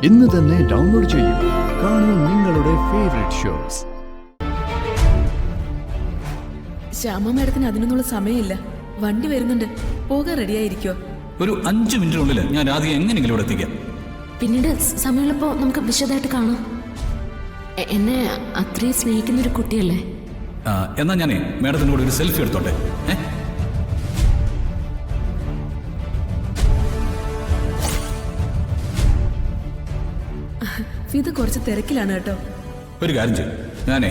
ഇന്ന് തന്നെ ഡൗൺലോഡ് ചെയ്യൂ. കാണൂ നിങ്ങളുടെ ഫേവറേറ്റ് ഷോസ്. ശ്യാമ മാഡത്തിന് അതിനൊന്നുള്ള സമയമില്ല. വണ്ടി വരുന്നുണ്ട്, പോകാൻ റെഡിയായിരിക്കോ? ഒരു 5 മിനിറ്റിനുള്ളിൽ ഞാൻ ആദ്യം എങ്ങനെയെങ്കിലും ഇവിടെ എത്തിക്കാം. പിന്നീട് സമയമുള്ളപ്പോ നമുക്ക് വിശദമായിട്ട് കാണാം. എന്നെ അത്രയും സ്നേഹിക്കുന്ന ഒരു കുട്ടിയല്ലേ. എന്നാ ഞാനേ മാഡത്തിൻ്റെ കൂടെ ഒരു സെൽഫി എടുത്തോട്ടെ. ഇത് കുറച്ച് തിരക്കിലാണ് കേട്ടോ. ഒരു കാര്യം ചെയ്യും, ഞാനേ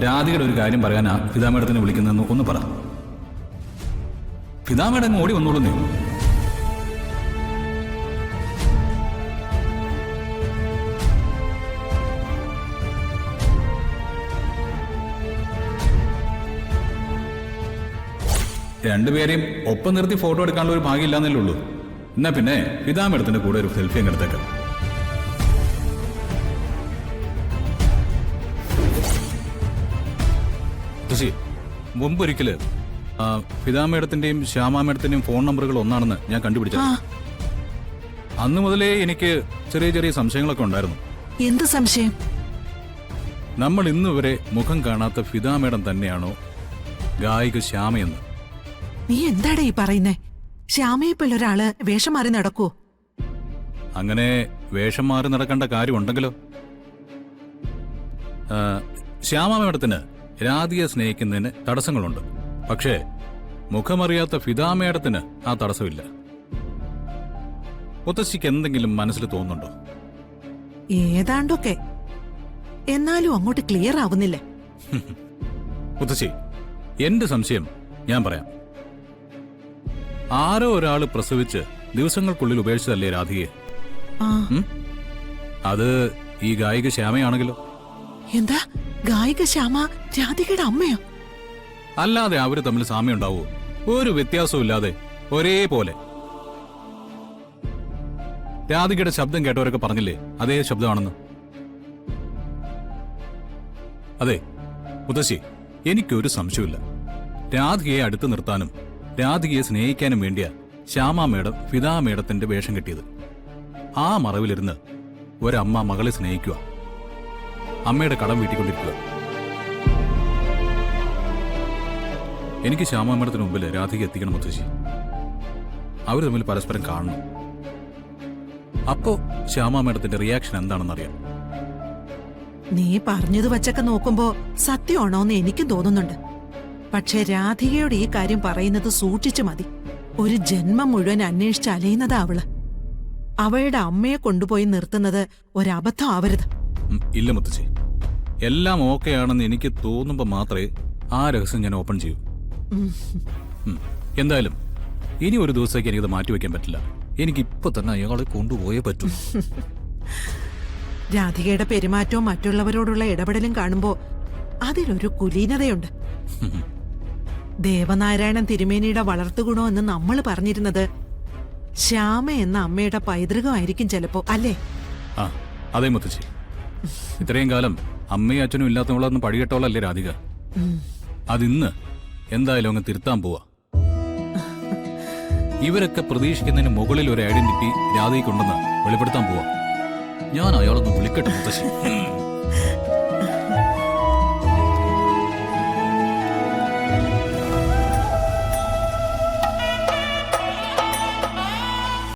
രാധികയുടെ ഒരു കാര്യം പറയാനാ ഫിദ മാഡത്തിനെ വിളിക്കുന്നതെന്ന് ഒന്ന് പറ. ഫിദ മാഡം ഓടി വന്നോളുന്നേ. രണ്ടുപേരെയും ഒപ്പം നിർത്തി ഫോട്ടോ എടുക്കാനുള്ള ഒരു ഭാഗ്യം ഇല്ലാന്നല്ലേ ഉള്ളൂ. എന്നാ പിന്നെ ഫിദ മാഡത്തിന്റെ കൂടെ ഒരു സെൽഫി അങ്ങ് എടുത്തേക്കാം. മുമ്പൊരിക്കല് ഫിദ മേഡത്തിന്റെയും ശ്യാമ മേഡത്തിന്റെയും ഫോൺ നമ്പറുകൾ ഒന്നാണെന്ന് ഞാൻ കണ്ടുപിടിച്ചത്. അന്ന് മുതലേ എനിക്ക് ചെറിയ ചെറിയ സംശയങ്ങളൊക്കെ ഉണ്ടായിരുന്നു. എന്ത് സംശയം? നമ്മൾ ഇന്ന് വരെ മുഖം കാണാത്ത ഫിദ മേഡം തന്നെയാണോ ഗായിക ശ്യാമയെന്ന്? നീ എന്താടാ ഈ പറയുന്നേ? ശ്യാമയെപ്പോലൊരാള് വേഷം മാറി നടക്കുവോ? അങ്ങനെ വേഷം മാറി നടക്കേണ്ട കാര്യമുണ്ടെങ്കിലോ? ശ്യാമ മേഡത്തിന് രാധിയെ സ്നേഹിക്കുന്നതിന് തടസ്സങ്ങളുണ്ട്. പക്ഷേ മുഖമറിയാത്ത ഫിദ മേഡത്തിന് ആ തടസ്സമില്ല. മുത്തശ്ശിക്ക് എന്തെങ്കിലും മനസ്സിൽ തോന്നുന്നുണ്ടോ? ഏതാണ്ടൊക്കെ, എന്നാലും അങ്ങോട്ട് ക്ലിയർ ആവുന്നില്ല. മുത്തശ്ശി, എന്റെ സംശയം ഞാൻ പറയാം. ആരോ ഒരാൾ പ്രസവിച്ച് ദിവസങ്ങൾക്കുള്ളിൽ ഉപേക്ഷിച്ചതല്ലേ രാധികയെ? അത് ഈ ഗായിക ശ്യാമയാണെങ്കിലോ? എന്താ, ഗായിക ശ്യാമ രാധികയുടെ അമ്മയോ? അല്ലാതെ അവര് തമ്മിൽ സാമ്യം ഉണ്ടാവോ? ഒരു വ്യത്യാസവും ഇല്ലാതെ ഒരേപോലെ. രാധികയുടെ ശബ്ദം കേട്ടവരൊക്കെ പറഞ്ഞില്ലേ അതേ ശബ്ദമാണെന്ന്? അതെ മുത്തശ്ശി, എനിക്കൊരു സംശയമില്ല. രാധികയെ അടുത്ത് നിർത്താനും രാധികയെ സ്നേഹിക്കാനും വേണ്ടിയാ ശ്യാമ മേഡം ഫിദ മേഡത്തിന്റെ വേഷം കെട്ടിയത്. ആ മറവിലിരുന്ന് ഒരമ്മ മകളെ സ്നേഹിക്കുക, അമ്മയുടെ കടം വീട്ടിക്കൊണ്ടിരിക്കുക. എനിക്ക് ശ്യാമ മേഡത്തിന് മുമ്പിൽ രാധിക എത്തിക്കണം മുത്തശ്ശി. അവർ തമ്മിൽ പരസ്പരം കാണണം. അപ്പോ ശ്യാമ മേഡത്തിന്റെ റിയാക്ഷൻ എന്താണെന്നറിയാം. നീ പറഞ്ഞത് വച്ചൊക്കെ നോക്കുമ്പോ സത്യമാണോന്ന് എനിക്കും തോന്നുന്നുണ്ട്. പക്ഷെ രാധികയോട് ഈ കാര്യം പറയുന്നത് സൂക്ഷിച്ചു മതി. ഒരു ജന്മം മുഴുവൻ അന്വേഷിച്ച് അലയുന്നതാ അവള്. അവളുടെ അമ്മയെ കൊണ്ടുപോയി നിർത്തുന്നത് ഒരബദ്ധം ആവരുത്. ഇല്ല മുത്തശ്ശി, എല്ലാം ഓക്കെ ആണെന്ന് എനിക്ക് തോന്നുമ്പോ മാത്രമേ ആ രഹസ്യം ഞാൻ ഓപ്പൺ ചെയ്യൂ. എന്തായാലും ഇനി ഒരു ദിവസത്തേക്ക് എനിക്കത് മാറ്റിവെക്കാൻ പറ്റില്ല. എനിക്കിപ്പോ തന്നെ അയാളെ കൊണ്ടുപോയേ പറ്റൂ. രാധികയുടെ പെരുമാറ്റവും മറ്റുള്ളവരോടുള്ള ഇടപെടലും കാണുമ്പോ അതിലൊരു കുലീനതയുണ്ട്. ദേവനാരായണൻ തിരുമേനിയുടെ വളർത്തുഗുണോ എന്ന് നമ്മൾ പറഞ്ഞിരുന്നത് ശ്യാമ എന്ന അമ്മയുടെ പൈതൃകമായിരിക്കും ചിലപ്പോ, അല്ലേ? ആ അതെ മുത്തശ്ശി, ഇത്രയും കാലം അമ്മയും അച്ഛനും ഇല്ലാത്തവളൊന്നും പഴികെട്ടോളല്ലേ രാധിക. അതിന്ന് എന്തായാലും അങ്ങ് തിരുത്താൻ പോവാ. ഇവരൊക്കെ പ്രതീക്ഷിക്കുന്നതിന് മുകളിൽ ഒരു ഐഡന്റിറ്റി രാധികയ്ക്കുണ്ടെന്ന് വെളിപ്പെടുത്താൻ പോവാ. ഞാൻ അയാളൊന്ന് വിളിക്കട്ടെ മുത്തശ്ശി.